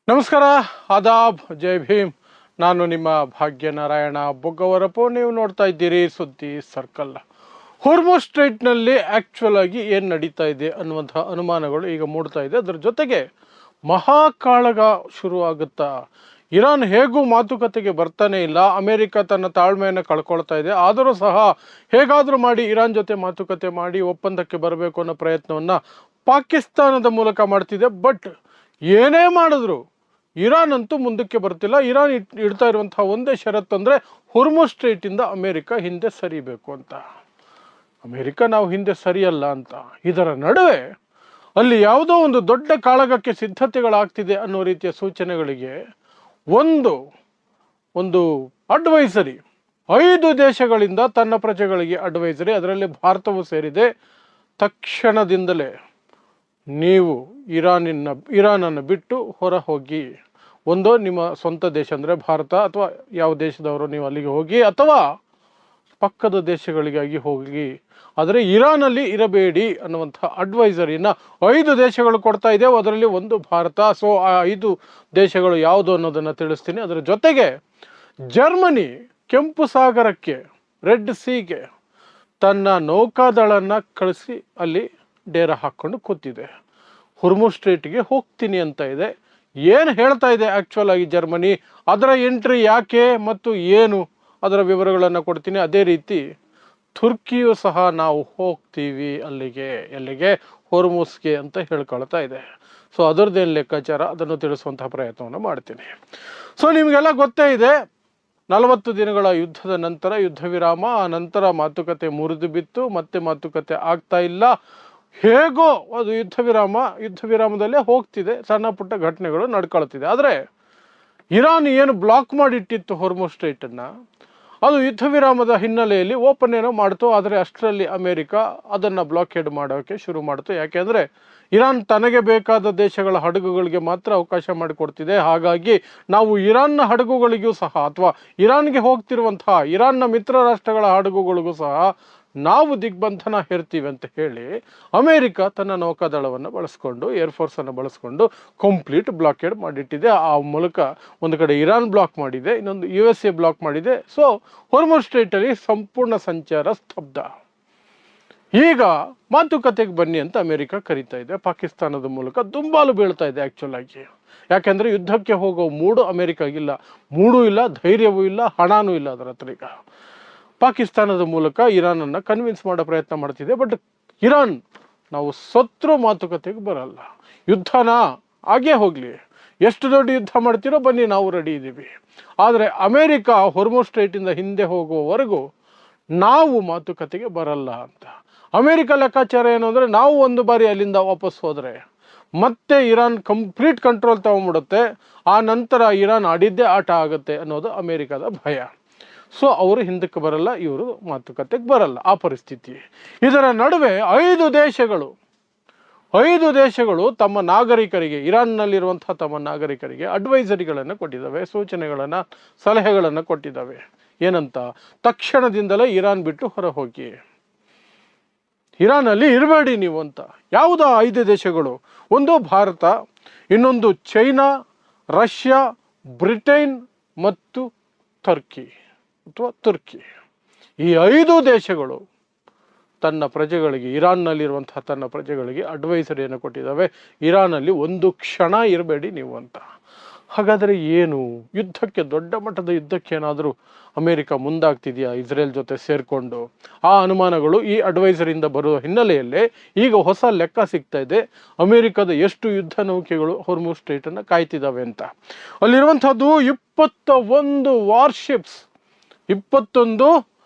ನಮಸ್ಕಾರ, ಆದಾಬ್, ಜೈ ಭೀಮ್. ನಾನು ನಿಮ್ಮ ಭಾಗ್ಯನಾರಾಯಣ ಬೊಗ್ಗವರಪು. ನೀವು ನೋಡ್ತಾ ಇದ್ದೀರಿ ಸುದ್ದಿ ಸರ್ಕಲ್. ಹೊರ್ಮುಜ್ ಸ್ಟ್ರೈಟ್ನಲ್ಲಿ ಆ್ಯಕ್ಚುಲ್ ಆಗಿ ಏನು ನಡೀತಾ ಇದೆ ಅನ್ನುವಂಥ ಅನುಮಾನಗಳು ಈಗ ಮೂಡ್ತಾ ಇದೆ. ಅದರ ಜೊತೆಗೆ ಮಹಾಕಾಳಗ ಶುರುವಾಗುತ್ತಾ. ಇರಾನ್ ಹೇಗೂ ಮಾತುಕತೆಗೆ ಬರ್ತಾನೆ ಇಲ್ಲ. ಅಮೆರಿಕ ತನ್ನ ತಾಳ್ಮೆಯನ್ನು ಕಳ್ಕೊಳ್ತಾ ಇದೆ. ಆದರೂ ಸಹ ಹೇಗಾದರೂ ಮಾಡಿ ಇರಾನ್ ಜೊತೆ ಮಾತುಕತೆ ಮಾಡಿ ಒಪ್ಪಂದಕ್ಕೆ ಬರಬೇಕು ಅನ್ನೋ ಪ್ರಯತ್ನವನ್ನು ಪಾಕಿಸ್ತಾನದ ಮೂಲಕ ಮಾಡ್ತಿದೆ. ಬಟ್ ಏನೇ ಮಾಡಿದ್ರು ಇರಾನ್ ಅಂತೂ ಮುಂದಕ್ಕೆ ಬರ್ತಿಲ್ಲ. ಇರಾನ್ ಇಡ್ತಾ ಇರುವಂತಹ ಒಂದೇ ಷರತ್ತು ಅಂದರೆ ಹೊರ್ಮುಜ್ ಸ್ಟ್ರೈಟಿಂದ ಅಮೆರಿಕ ಹಿಂದೆ ಸರಿಬೇಕು ಅಂತ. ಅಮೆರಿಕ ನಾವು ಹಿಂದೆ ಸರಿಯಲ್ಲ ಅಂತ. ಇದರ ನಡುವೆ ಅಲ್ಲಿ ಯಾವುದೋ ಒಂದು ದೊಡ್ಡ ಕಾಳಗಕ್ಕೆ ಸಿದ್ಧತೆಗಳಾಗ್ತಿದೆ ಅನ್ನೋ ರೀತಿಯ ಸೂಚನೆಗಳಿಗೆ ಒಂದು ಅಡ್ವೈಸರಿ 5 ದೇಶಗಳಿಂದ ತನ್ನ ಪ್ರಜೆಗಳಿಗೆ ಅಡ್ವೈಸರಿ, ಅದರಲ್ಲಿ ಭಾರತವೂ ಸೇರಿದೆ. ತಕ್ಷಣದಿಂದಲೇ ನೀವು ಇರಾನನ್ನು ಬಿಟ್ಟು ಹೊರ ಹೋಗಿ, ಒಂದೋ ನಿಮ್ಮ ಸ್ವಂತ ದೇಶ ಅಂದರೆ ಭಾರತ ಅಥವಾ ಯಾವ ದೇಶದವರು ನೀವು ಅಲ್ಲಿಗೆ ಹೋಗಿ, ಅಥವಾ ಪಕ್ಕದ ದೇಶಗಳಿಗಾಗಿ ಹೋಗಿ, ಆದರೆ ಇರಾನಲ್ಲಿ ಇರಬೇಡಿ ಅನ್ನುವಂಥ ಅಡ್ವೈಸರಿನ 5 ದೇಶಗಳು ಕೊಡ್ತಾ ಇದೆ. ಅದರಲ್ಲಿ ಒಂದು ಭಾರತ. ಸೊ ಆ 5 ದೇಶಗಳು ಯಾವುದು ಅನ್ನೋದನ್ನು ತಿಳಿಸ್ತೀನಿ. ಅದರ ಜೊತೆಗೆ ಜರ್ಮನಿ ಕೆಂಪು ಸಾಗರಕ್ಕೆ, ರೆಡ್ ಸೀಗೆ ತನ್ನ ನೌಕಾದಳನ್ನು ಕಳಿಸಿ ಅಲ್ಲಿ ಡೇರ ಹಾಕ್ಕೊಂಡು ಕೂತಿದೆ. ಹೊರ್ಮುಜ್ ಸ್ಟ್ರೈಟ್ಗೆ ಹೋಗ್ತೀನಿ ಅಂತ ಇದೆ. ಏನು ಹೇಳ್ತಾ ಇದೆ ಆ್ಯಕ್ಚುಲ್ ಆಗಿ ಜರ್ಮನಿ, ಅದರ ಎಂಟ್ರಿ ಯಾಕೆ ಮತ್ತು ಏನು, ಅದರ ವಿವರಗಳನ್ನು ಕೊಡ್ತೀನಿ. ಅದೇ ರೀತಿ ತುರ್ಕಿಯು ಸಹ ನಾವು ಹೋಗ್ತೀವಿ ಎಲ್ಲಿಗೆ ಹೊರ್ಮುಜ್ಗೆ ಅಂತ ಹೇಳ್ಕೊಳ್ತಾ ಇದೆ. ಸೊ ಅದರದ್ದೇನು ಲೆಕ್ಕಾಚಾರ ಅದನ್ನು ತಿಳಿಸುವಂತಹ ಪ್ರಯತ್ನವನ್ನು ಮಾಡ್ತೀನಿ. ಸೊ ನಿಮಗೆಲ್ಲ ಗೊತ್ತೇ ಇದೆ, 40 ದಿನಗಳ ಯುದ್ಧದ ನಂತರ ಯುದ್ಧ ವಿರಾಮ, ಆ ನಂತರ ಮಾತುಕತೆ ಮುರಿದು ಬಿತ್ತು, ಮತ್ತೆ ಮಾತುಕತೆ ಆಗ್ತಾ ಇಲ್ಲ. ಹೇಗೋ ಅದು ಯುದ್ಧ ವಿರಾಮದಲ್ಲೇ ಹೋಗ್ತಿದೆ. ಸಣ್ಣ ಪುಟ್ಟ ಘಟನೆಗಳು ನಡ್ಕೊಳ್ತಿದೆ. ಆದರೆ ಇರಾನ್ ಏನು ಬ್ಲಾಕ್ ಮಾಡಿಟ್ಟಿತ್ತು ಹೊರ್ಮುಜ್ ಸ್ಟ್ರೈಟನ್ನು, ಅದು ಯುದ್ಧ ವಿರಾಮದ ಹಿನ್ನೆಲೆಯಲ್ಲಿ ಓಪನ್ ಏನೋ ಮಾಡ್ತು. ಆದರೆ ಅಷ್ಟರಲ್ಲಿ ಅಮೆರಿಕ ಅದನ್ನು ಬ್ಲಾಕೇಡ್ ಮಾಡೋಕ್ಕೆ ಶುರು ಮಾಡ್ತು. ಯಾಕೆಂದರೆ ಇರಾನ್ ತನಗೆ ಬೇಕಾದ ದೇಶಗಳ ಹಡಗುಗಳಿಗೆ ಮಾತ್ರ ಅವಕಾಶ ಮಾಡಿಕೊಡ್ತಿದೆ. ಹಾಗಾಗಿ ನಾವು ಇರಾನ್ನ ಹಡಗುಗಳಿಗೂ ಸಹ, ಅಥವಾ ಇರಾನ್ಗೆ ಹೋಗ್ತಿರುವಂತಹ ಇರಾನ್ನ ಮಿತ್ರ ರಾಷ್ಟ್ರಗಳ ಹಡಗುಗಳಿಗೂ ಸಹ ನಾವು ದಿಗ್ಬಂಧನ ಹೇರ್ತೀವಿ ಅಂತ ಹೇಳಿ ಅಮೇರಿಕ ತನ್ನ ನೌಕಾದಳವನ್ನು ಬಳಸ್ಕೊಂಡು, ಏರ್ಫೋರ್ಸನ್ನು ಬಳಸ್ಕೊಂಡು ಕಂಪ್ಲೀಟ್ ಬ್ಲಾಕೇಡ್ ಮಾಡಿಟ್ಟಿದೆ. ಆ ಮೂಲಕ ಒಂದು ಕಡೆ ಇರಾನ್ ಬ್ಲಾಕ್ ಮಾಡಿದೆ, ಇನ್ನೊಂದು USA ಬ್ಲಾಕ್ ಮಾಡಿದೆ. ಸೊ ಹೊರ್ಮುಜ್ ಸ್ಟ್ರೈಟಲ್ಲಿ ಸಂಪೂರ್ಣ ಸಂಚಾರ ಸ್ತಬ್ಧ. ಈಗ ಮಾತುಕತೆಗೆ ಬನ್ನಿ ಅಂತ ಅಮೆರಿಕ ಕರೀತಾ ಇದೆ. ಪಾಕಿಸ್ತಾನದ ಮೂಲಕ ದುಂಬಾಲು ಬೀಳ್ತಾ ಇದೆ ಆ್ಯಕ್ಚುಲ್ ಆಗಿ. ಯಾಕೆಂದರೆ ಯುದ್ಧಕ್ಕೆ ಹೋಗೋ ಮೂಡು ಅಮೆರಿಕಾಗಿಲ್ಲ, ಮೂಡೂ ಇಲ್ಲ, ಧೈರ್ಯವೂ ಇಲ್ಲ, ಹಣನೂ ಇಲ್ಲ ಅದರ ಹತ್ರ. ಈಗ ಪಾಕಿಸ್ತಾನದ ಮೂಲಕ ಇರಾನನ್ನು ಕನ್ವಿನ್ಸ್ ಮಾಡೋ ಪ್ರಯತ್ನ ಮಾಡ್ತಿದೆ. ಬಟ್ ಇರಾನ್, ನಾವು ಸತ್ರು ಮಾತುಕತೆಗೆ ಬರಲ್ಲ, ಯುದ್ಧನ ಆಗೇ ಹೋಗಲಿ, ಎಷ್ಟು ದೊಡ್ಡ ಯುದ್ಧ ಮಾಡ್ತೀರೋ ಬನ್ನಿ, ನಾವು ರೆಡಿ ಇದ್ದೀವಿ. ಆದರೆ ಅಮೆರಿಕ ಹೊರ್ಮುಜ್ ಸ್ಟ್ರೈಟಿಂದ ಹಿಂದೆ ಹೋಗುವವರೆಗೂ ನಾವು ಮಾತುಕತೆಗೆ ಬರಲ್ಲ ಅಂತ. ಅಮೆರಿಕ ಲೆಕ್ಕಾಚಾರ ಏನು ಅಂದರೆ, ನಾವು ಒಂದು ಬಾರಿ ಅಲ್ಲಿಂದ ವಾಪಸ್ ಹೋದರೆ ಮತ್ತೆ ಇರಾನ್ ಕಂಪ್ಲೀಟ್ ಕಂಟ್ರೋಲ್ ತಗೊಂಡ್ಬಿಡುತ್ತೆ. ಆ ನಂತರ ಇರಾನ್ ಆಡಿದ್ದೇ ಆಟ ಆಗುತ್ತೆ ಅನ್ನೋದು ಅಮೆರಿಕದ ಭಯ. ಸೊ ಅವರು ಹಿಂದಕ್ಕೆ ಬರಲ್ಲ, ಇವರು ಮಾತುಕತೆಗೆ ಬರಲ್ಲ, ಆ ಪರಿಸ್ಥಿತಿ. ಇದರ ನಡುವೆ 5 ದೇಶಗಳು ತಮ್ಮ ನಾಗರಿಕರಿಗೆ, ಇರಾನ್ನಲ್ಲಿರುವಂಥ ತಮ್ಮ ನಾಗರಿಕರಿಗೆ ಅಡ್ವೈಸರಿಗಳನ್ನು ಕೊಟ್ಟಿದ್ದಾವೆ, ಸೂಚನೆಗಳನ್ನು, ಸಲಹೆಗಳನ್ನು ಕೊಟ್ಟಿದ್ದಾವೆ. ಏನಂತ? ತಕ್ಷಣದಿಂದಲೇ ಇರಾನ್ ಬಿಟ್ಟು ಹೊರ ಹೋಗಿ, ಇರಾನಲ್ಲಿ ಇರಬೇಡಿ ನೀವು ಅಂತ. ಯಾವುದೋ 5 ದೇಶಗಳು? ಒಂದು ಭಾರತ, ಇನ್ನೊಂದು ಚೈನಾ, ರಷ್ಯಾ, ಬ್ರಿಟನ್ ಮತ್ತು ತುರ್ಕಿ. ಈ 5 ದೇಶಗಳು ತನ್ನ ಪ್ರಜೆಗಳಿಗೆ, ಇರಾನ್ನಲ್ಲಿರುವಂತಹ ತನ್ನ ಪ್ರಜೆಗಳಿಗೆ ಅಡ್ವೈಸರಿಯನ್ನು ಕೊಟ್ಟಿದ್ದಾವೆ. ಇರಾನಲ್ಲಿ ಒಂದು ಕ್ಷಣ ಇರಬೇಡಿ ನೀವು ಅಂತ. ಹಾಗಾದರೆ ಏನು ಯುದ್ಧಕ್ಕೆ, ದೊಡ್ಡ ಮಟ್ಟದ ಯುದ್ಧಕ್ಕೆ ಏನಾದರೂ ಅಮೆರಿಕ ಮುಂದಾಗ್ತಿದೆಯಾ ಇಸ್ರೇಲ್ ಜೊತೆ ಸೇರಿಕೊಂಡು? ಆ ಅನುಮಾನಗಳು ಈ ಅಡ್ವೈಸರಿಂದ ಬರುವ ಹಿನ್ನೆಲೆಯಲ್ಲೇ ಈಗ ಹೊಸ ಲೆಕ್ಕ ಸಿಗ್ತಾ ಇದೆ. ಅಮೆರಿಕದ ಎಷ್ಟು ಯುದ್ಧ ನೌಕೆಗಳು ಹೊರ್ಮುಜ್ ಸ್ಟ್ರೈಟನ್ನು ಕಾಯ್ತಿದ್ದಾವೆ ಅಂತ. ಅಲ್ಲಿರುವಂಥದ್ದು 21 ವಾರ್ಶಿಪ್ಸ್, 21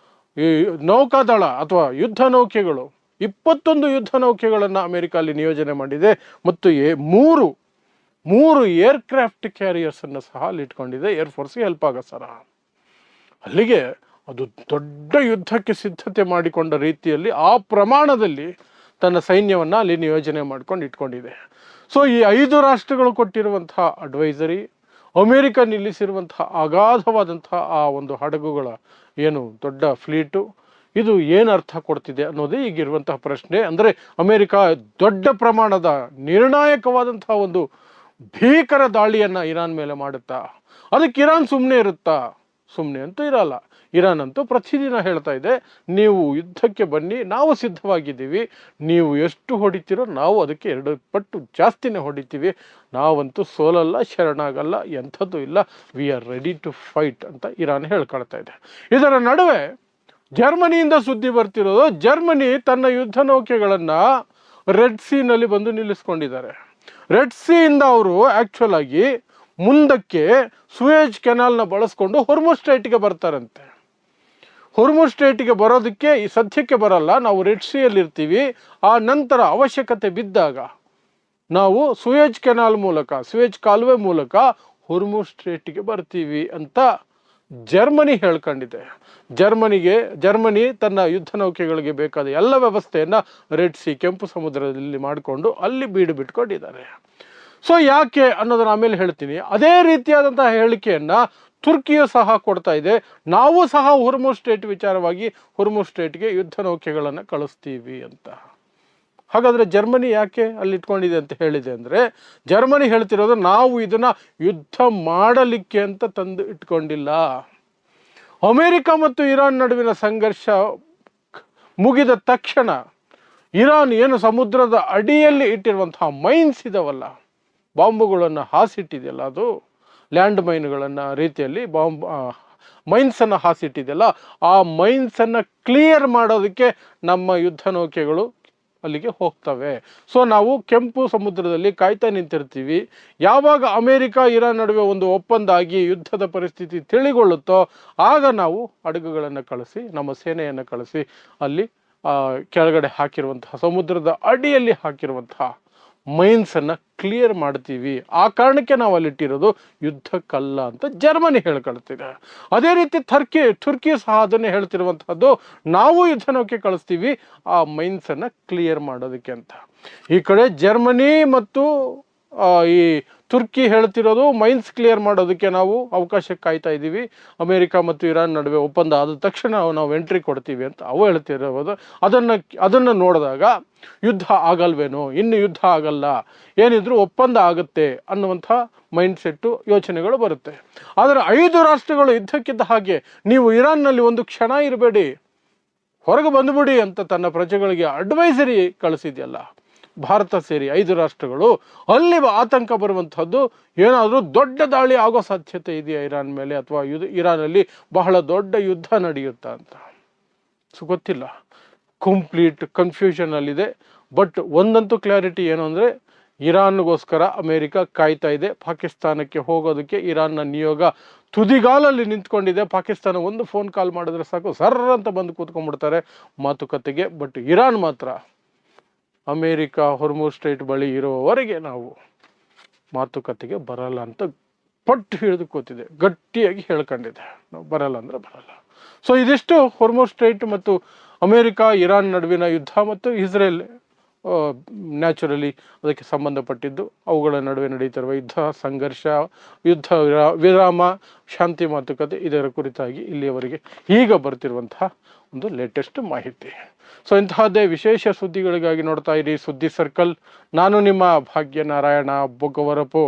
ಈ ನೌಕಾದಳ ಅಥವಾ ಯುದ್ಧ ನೌಕೆಗಳು, 21 ಯುದ್ಧ ನೌಕೆಗಳನ್ನು ಅಮೆರಿಕ ಅಲ್ಲಿ ನಿಯೋಜನೆ ಮಾಡಿದೆ. ಮತ್ತು 3 ಏರ್ಕ್ರಾಫ್ಟ್ ಕ್ಯಾರಿಯರ್ಸನ್ನು ಸಹ ಅಲ್ಲಿ ಇಟ್ಕೊಂಡಿದೆ, ಏರ್ಫೋರ್ಸ್ಗೆ ಹೆಲ್ಪ್ ಆಗೋ ಸರ. ಅಲ್ಲಿಗೆ ಅದು ದೊಡ್ಡ ಯುದ್ಧಕ್ಕೆ ಸಿದ್ಧತೆ ಮಾಡಿಕೊಂಡ ರೀತಿಯಲ್ಲಿ, ಆ ಪ್ರಮಾಣದಲ್ಲಿ ತನ್ನ ಸೈನ್ಯವನ್ನು ಅಲ್ಲಿ ನಿಯೋಜನೆ ಮಾಡ್ಕೊಂಡು ಇಟ್ಕೊಂಡಿದೆ. ಸೊ ಈ 5 ರಾಷ್ಟ್ರಗಳು ಕೊಟ್ಟಿರುವಂತಹ ಅಡ್ವೈಸರಿ, ಅಮೆರಿಕ ನಿಲ್ಲಿಸಿರುವಂತಹ ಅಗಾಧವಾದಂತಹ ಆ ಒಂದು ಹಡಗುಗಳ ಏನು ದೊಡ್ಡ ಫ್ಲೀಟು, ಇದು ಏನು ಅರ್ಥ ಕೊಡ್ತಿದೆ ಅನ್ನೋದೇ ಈಗಿರುವಂತಹ ಪ್ರಶ್ನೆ. ಅಂದರೆ ಅಮೆರಿಕ ದೊಡ್ಡ ಪ್ರಮಾಣದ ನಿರ್ಣಾಯಕವಾದಂತಹ ಒಂದು ಭೀಕರ ದಾಳಿಯನ್ನು ಇರಾನ್ ಮೇಲೆ ಮಾಡುತ್ತಾ. ಅದಕ್ಕೆ ಇರಾನ್ ಸುಮ್ಮನೆ ಇರುತ್ತಾ? ಸುಮ್ಮನೆ ಅಂತೂ ಇರಲ್ಲ. ಇರಾನ್ ಅಂತೂ ಪ್ರತಿದಿನ ಹೇಳ್ತಾ ಇದೆ, ನೀವು ಯುದ್ಧಕ್ಕೆ ಬನ್ನಿ, ನಾವು ಸಿದ್ಧವಾಗಿದ್ದೀವಿ, ನೀವು ಎಷ್ಟು ಹೊಡಿತೀರೋ ನಾವು ಅದಕ್ಕೆ 2 ಪಟ್ಟು ಜಾಸ್ತಿನೇ ಹೊಡಿತೀವಿ, ನಾವಂತೂ ಸೋಲಲ್ಲ, ಶರಣಾಗಲ್ಲ, ಎಂಥದ್ದು ಇಲ್ಲ, we are ready to fight ಅಂತ ಇರಾನ್ ಹೇಳ್ಕೊಳ್ತಾ ಇದೆ. ಇದರ ನಡುವೆ ಜರ್ಮನಿಯಿಂದ ಸುದ್ದಿ ಬರ್ತಿರೋದು, ಜರ್ಮನಿ ತನ್ನ ಯುದ್ಧ ನೌಕೆಗಳನ್ನು ರೆಡ್ ಸೀನಲ್ಲಿ ಬಂದು ನಿಲ್ಲಿಸ್ಕೊಂಡಿದ್ದಾರೆ. ರೆಡ್ ಸೀಯಿಂದ ಅವರು ಆ್ಯಕ್ಚುಲ್ ಆಗಿ ಮುಂದಕ್ಕೆ ಸುಯೇಜ್ ಕೆನಾಲ್ನ ಬಳಸ್ಕೊಂಡು ಹೊರ್ಮುಜ್ ಸ್ಟ್ರೈಟ್ಗೆ ಬರ್ತಾರಂತೆ. ಹೊರ್ಮುಜ್ ಸ್ಟ್ರೈಟ್ಗೆ ಬರೋದಕ್ಕೆ ಈ ಸದ್ಯಕ್ಕೆ ಬರಲ್ಲ, ನಾವು ರೆಡ್ ಸಿಯಲ್ಲಿ ಇರ್ತೀವಿ, ಆ ನಂತರ ಅವಶ್ಯಕತೆ ಬಿದ್ದಾಗ ನಾವು ಸುಯೇಜ್ ಕೆನಾಲ್ ಮೂಲಕ, ಸುಯೇಜ್ ಕಾಲುವೆ ಮೂಲಕ ಹೊರ್ಮುಜ್ ಸ್ಟ್ರೈಟ್ಗೆ ಬರ್ತೀವಿ ಅಂತ ಜರ್ಮನಿ ಹೇಳ್ಕೊಂಡಿದೆ. ಜರ್ಮನಿ ತನ್ನ ಯುದ್ಧ ನೌಕೆಗಳಿಗೆ ಬೇಕಾದ ಎಲ್ಲ ವ್ಯವಸ್ಥೆಯನ್ನು ರೆಡ್ ಸಿ, ಕೆಂಪು ಸಮುದ್ರದಲ್ಲಿ ಮಾಡಿಕೊಂಡು ಅಲ್ಲಿ ಬೀಡು ಬಿಟ್ಕೊಂಡಿದ್ದಾರೆ. ಸೊ ಯಾಕೆ ಅನ್ನೋದನ್ನ ಆಮೇಲೆ ಹೇಳ್ತೀನಿ. ಅದೇ ರೀತಿಯಾದಂತಹ ಹೇಳಿಕೆಯನ್ನು ತುರ್ಕಿಯು ಸಹ ಕೊಡ್ತಾ ಇದೆ, ನಾವು ಸಹ ಹೊರ್ಮುಜ್ ಸ್ಟ್ರೈಟ್ ವಿಚಾರವಾಗಿ ಹೊರ್ಮುಜ್ ಸ್ಟ್ರೈಟ್ಗೆ ಯುದ್ಧ ನೌಕೆಗಳನ್ನು ಕಳಿಸ್ತೀವಿ ಅಂತ. ಹಾಗಾದರೆ ಜರ್ಮನಿ ಯಾಕೆ ಅಲ್ಲಿ ಇಟ್ಕೊಂಡಿದೆ ಅಂತ ಹೇಳಿದೆ ಅಂದರೆ, ಜರ್ಮನಿ ಹೇಳ್ತಿರೋದು ನಾವು ಇದನ್ನು ಯುದ್ಧ ಮಾಡಲಿಕ್ಕೆ ಅಂತ ತಂದು ಇಟ್ಕೊಂಡಿಲ್ಲ. ಅಮೆರಿಕ ಮತ್ತು ಇರಾನ್ ನಡುವಿನ ಸಂಘರ್ಷ ಮುಗಿದ ತಕ್ಷಣ ಇರಾನ್ ಏನು ಸಮುದ್ರದ ಅಡಿಯಲ್ಲಿ ಇಟ್ಟಿರುವಂತಹ ಮೈನ್ಸ್ ಇದಾವಲ್ಲ, ಬಾಂಬುಗಳನ್ನು ಹಾಸಿಟ್ಟಿದೆಯಲ್ಲ, ಅದು ಲ್ಯಾಂಡ್ ಮೈನ್ಗಳನ್ನು ರೀತಿಯಲ್ಲಿ ಮೈನ್ಸನ್ನು ಹಾಸಿಟ್ಟಿದೆಯಲ್ಲ, ಆ ಮೈನ್ಸನ್ನು ಕ್ಲಿಯರ್ ಮಾಡೋದಕ್ಕೆ ನಮ್ಮ ಯುದ್ಧ ನೌಕೆಗಳು ಅಲ್ಲಿಗೆ ಹೋಗ್ತವೆ. ಸೊ ನಾವು ಕೆಂಪು ಸಮುದ್ರದಲ್ಲಿ ಕಾಯ್ತಾ ನಿಂತಿರ್ತೀವಿ. ಯಾವಾಗ ಅಮೆರಿಕ ಇರಾನ್ ನಡುವೆ ಒಂದು ಒಪ್ಪಂದ ಆಗಿ ಯುದ್ಧದ ಪರಿಸ್ಥಿತಿ ತಿಳಿಗೊಳ್ಳುತ್ತೋ ಆಗ ನಾವು ಹಡಗುಗಳನ್ನು ಕಳಿಸಿ, ನಮ್ಮ ಸೇನೆಯನ್ನು ಕಳಿಸಿ ಅಲ್ಲಿ ಕೆಳಗಡೆ ಹಾಕಿರುವಂತಹ, ಸಮುದ್ರದ ಅಡಿಯಲ್ಲಿ ಹಾಕಿರುವಂತಹ ಮೈನ್ಸನ್ನು ಕ್ಲಿಯರ್ ಮಾಡ್ತೀವಿ. ಆ ಕಾರಣಕ್ಕೆ ನಾವು ಅಲ್ಲಿಟ್ಟಿರೋದು ಯುದ್ಧಕ್ಕಲ್ಲ ಅಂತ ಜರ್ಮನಿ ಹೇಳ್ಕೊಳ್ತಿದೆ. ಅದೇ ರೀತಿ ತುರ್ಕಿ ಸಹ ಅದನ್ನೇ ಹೇಳ್ತಿರುವಂತಹದ್ದು, ನಾವು ಯುದ್ಧ ನೌಕೆ ಕಳಿಸ್ತೀವಿ ಆ ಮೈನ್ಸನ್ನು ಕ್ಲಿಯರ್ ಮಾಡೋದಕ್ಕೆ ಅಂತ. ಈ ಕಡೆ ಜರ್ಮನಿ ಮತ್ತು ಈ ತುರ್ಕಿ ಹೇಳ್ತಿರೋದು ಮೈನ್ಸ್ ಕ್ಲಿಯರ್ ಮಾಡೋದಕ್ಕೆ ನಾವು ಅವಕಾಶಕ್ಕೆ ಕಾಯ್ತಾ ಇದ್ದೀವಿ, ಅಮೆರಿಕ ಮತ್ತು ಇರಾನ್ ನಡುವೆ ಒಪ್ಪಂದ ಆದ ತಕ್ಷಣ ನಾವು ಎಂಟ್ರಿ ಕೊಡ್ತೀವಿ ಅಂತ ಅವು ಹೇಳ್ತಿರೋದು. ಅದನ್ನು ನೋಡಿದಾಗ ಯುದ್ಧ ಆಗಲ್ವೇನೋ, ಇನ್ನು ಯುದ್ಧ ಆಗಲ್ಲ, ಏನಿದ್ರು ಒಪ್ಪಂದ ಆಗುತ್ತೆ ಅನ್ನುವಂಥ ಮೈಂಡ್ ಸೆಟ್ಟು ಯೋಚನೆಗಳು ಬರುತ್ತೆ. ಆದರೆ 5 ರಾಷ್ಟ್ರಗಳು ಇದ್ದಕ್ಕಿದ್ದ ಹಾಗೆ ನೀವು ಇರಾನ್ನಲ್ಲಿ ಒಂದು ಕ್ಷಣ ಇರಬೇಡಿ, ಹೊರಗೆ ಬಂದುಬಿಡಿ ಅಂತ ತನ್ನ ಪ್ರಜೆಗಳಿಗೆ ಅಡ್ವೈಸರಿ ಕಳಿಸಿದೆಯಲ್ಲ ಭಾರತ ಸೇರಿ 5 ರಾಷ್ಟ್ರಗಳು, ಅಲ್ಲಿ ಆತಂಕ ಬರುವಂಥದ್ದು, ಏನಾದರೂ ದೊಡ್ಡ ದಾಳಿ ಆಗೋ ಸಾಧ್ಯತೆ ಇದೆಯಾ ಇರಾನ್ ಮೇಲೆ, ಅಥವಾ ಇರಾನಲ್ಲಿ ಬಹಳ ದೊಡ್ಡ ಯುದ್ಧ ನಡೆಯುತ್ತಾ ಅಂತ. ಸೊ ಗೊತ್ತಿಲ್ಲ, ಕಂಪ್ಲೀಟ್ ಕನ್ಫ್ಯೂಷನಲ್ಲಿದೆ. ಬಟ್ ಒಂದಂತೂ ಕ್ಲಾರಿಟಿ ಏನು ಅಂದರೆ, ಇರಾನ್ಗೋಸ್ಕರ ಅಮೆರಿಕ ಕಾಯ್ತಾ ಇದೆ, ಪಾಕಿಸ್ತಾನಕ್ಕೆ ಹೋಗೋದಕ್ಕೆ ಇರಾನ್ನ ನಿಯೋಗ ತುದಿಗಾಲಲ್ಲಿ ನಿಂತ್ಕೊಂಡಿದೆ. ಪಾಕಿಸ್ತಾನ ಒಂದು ಫೋನ್ ಕಾಲ್ ಮಾಡಿದ್ರೆ ಸಾಕು, ಸರ್ರ ಅಂತ ಬಂದು ಕೂತ್ಕೊಂಡ್ಬಿಡ್ತಾರೆ ಮಾತುಕತೆಗೆ. ಬಟ್ ಇರಾನ್ ಮಾತ್ರ ಅಮೇರಿಕ ಹೊರ್ಮುಜ್ ಸ್ಟ್ರೈಟ್ ಬಳಿ ಇರುವವರೆಗೆ ನಾವು ಮಾತುಕತೆಗೆ ಬರಲ್ಲ ಅಂತ ಪಟ್ಟು ಹಿಡಿದು ಕೂತಿದೆ, ಗಟ್ಟಿಯಾಗಿ ಹೇಳ್ಕೊಂಡಿದೆ, ನಾವು ಬರಲ್ಲ ಅಂದರೆ ಬರಲ್ಲ. ಸೊ ಇದಿಷ್ಟು ಹೊರ್ಮುಜ್ ಸ್ಟ್ರೈಟ್ ಮತ್ತು ಅಮೇರಿಕ ಇರಾನ್ ನಡುವಿನ ಯುದ್ಧ ಮತ್ತು ಇಸ್ರೇಲ್ ನ್ಯಾಚುರಲಿ ಅದಕ್ಕೆ ಸಂಬಂಧಪಟ್ಟಿದ್ದು, ಅವುಗಳ ನಡುವೆ ನಡೀತಿರುವ ಯುದ್ಧ, ಸಂಘರ್ಷ, ಯುದ್ಧ ವಿರಾಮ, ಶಾಂತಿ ಮಾತುಕತೆ, ಇದರ ಕುರಿತಾಗಿ ಇಲ್ಲಿಯವರೆಗೆ ಈಗ ಬರ್ತಿರುವಂತಹ ಒಂದು ಲೇಟೆಸ್ಟ್ ಮಾಹಿತಿ. ಸೊ ಇಂತಹದ್ದೇ ವಿಶೇಷ ಸುದ್ದಿಗಳಿಗಾಗಿ ನೋಡ್ತಾ ಇರಿ ಸುದ್ದಿ ಸರ್ಕಲ್. ನಾನು ನಿಮ್ಮ ಭಾಗ್ಯನಾರಾಯಣ ಬೊಗವರಪು.